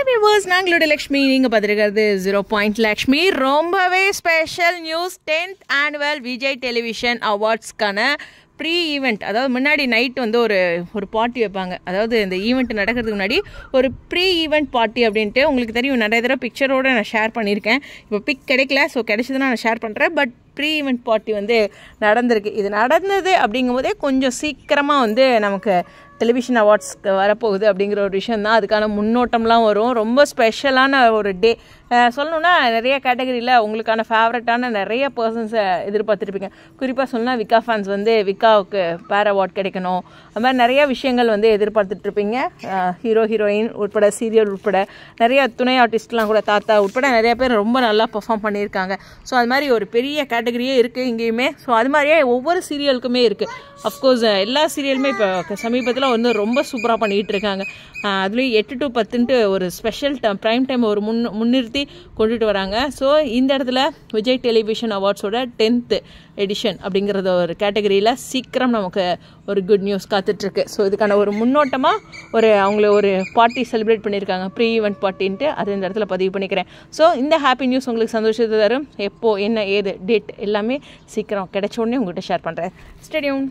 Viewers, நாங்களுடைய Lakshmi, நீங்கள் பார்த்துருக்கிறது 0 லக்ஷ்மி. ரொம்பவே special news. 10th annual Vijay television அவார்ட்ஸ்க்கான ப்ரீ ஈவெண்ட், அதாவது முன்னாடி நைட் வந்து ஒரு பார்ட்டி வைப்பாங்க. அதாவது இந்த ஈவெண்ட் நடக்கிறதுக்கு முன்னாடி ஒரு ப்ரீ ஈவெண்ட் பார்ட்டி அப்படின்ட்டு உங்களுக்கு தெரியும். நிறைய தடவை பிக்சரோடு நான் ஷேர் பண்ணியிருக்கேன். இப்போ பிக் கிடைக்கல, ஸோ கிடைச்சதுன்னா நான் ஷேர் பண்ணுறேன். பட் ப்ரீ ஈவெண்ட் பார்ட்டி வந்து நடந்திருக்கு. இது நடந்தது அப்படிங்கும்போதே கொஞ்சம் சீக்கிரமாக வந்து நமக்கு டெலிவிஷன் அவார்ட்ஸ்க்கு வரப்போகுது அப்படிங்கிற ஒரு விஷயம் தான். அதுக்கான முன்னோட்டம்லாம் வரும். ரொம்ப ஸ்பெஷலான ஒரு டே. சொல்லணுன்னா நிறைய கேட்டகரியில் உங்களுக்கான ஃபேவரட்டான நிறைய பர்சன்ஸை எதிர்பார்த்துருப்பீங்க. குறிப்பாக சொல்லணும்னா விக்கா ஃபேன்ஸ் வந்து விக்காவுக்கு பேர் அவார்ட் கிடைக்கணும். அது மாதிரி நிறைய விஷயங்கள் வந்து எதிர்பார்த்துட்ருப்பீங்க. ஹீரோயின் உட்பட, சீரியல் உட்பட, நிறைய துணை ஆர்டிஸ்ட்லாம் கூட, தாத்தா உட்பட நிறைய பேர் ரொம்ப நல்லா பெர்ஃபார்ம் பண்ணியிருக்காங்க. ஸோ அது மாதிரி ஒரு பெரிய கேட்டகரியே இருக்குது இங்கேயுமே. ஸோ அது மாதிரியே ஒவ்வொரு சீரியலுக்குமே இருக்குது. அஃப்கோர்ஸ் எல்லா சீரியலுமே இப்போ சமீபத்தில் வந்து ரொம்ப சூப்பராக பண்ணிகிட்டு இருக்காங்க. அதுலேயும் 8 to 10 ஒரு ஸ்பெஷல் ப்ரைம் டைம் ஒரு முன்னிறுத்தி கொண்டுட்டு வராங்க. ஸோ இந்த இடத்துல விஜய் டெலிவிஷன் அவார்ட்ஸோட 10th எடிஷன் அப்படிங்கிறத ஒரு கேட்டகரியில் சீக்கிரம் நமக்கு ஒரு குட் நியூஸ் காத்துட்ருக்கு. ஸோ இதுக்கான ஒரு முன்னோட்டமாக அவங்கள ஒரு பார்ட்டி செலிப்ரேட் பண்ணியிருக்காங்க, ப்ரீ ஈவெண்ட் பார்ட்டின்ட்டு. அது இந்த இடத்துல பதிவு பண்ணிக்கிறேன். ஸோ இந்த ஹாப்பி நியூஸ் உங்களுக்கு சந்தோஷத்தை தரும். எப்போ, என்ன, ஏது, டேட் எல்லாமே சீக்கிரம் கிடைச்ச உடனே உங்கள்கிட்ட ஷேர் பண்ணுறேன். Stay tune.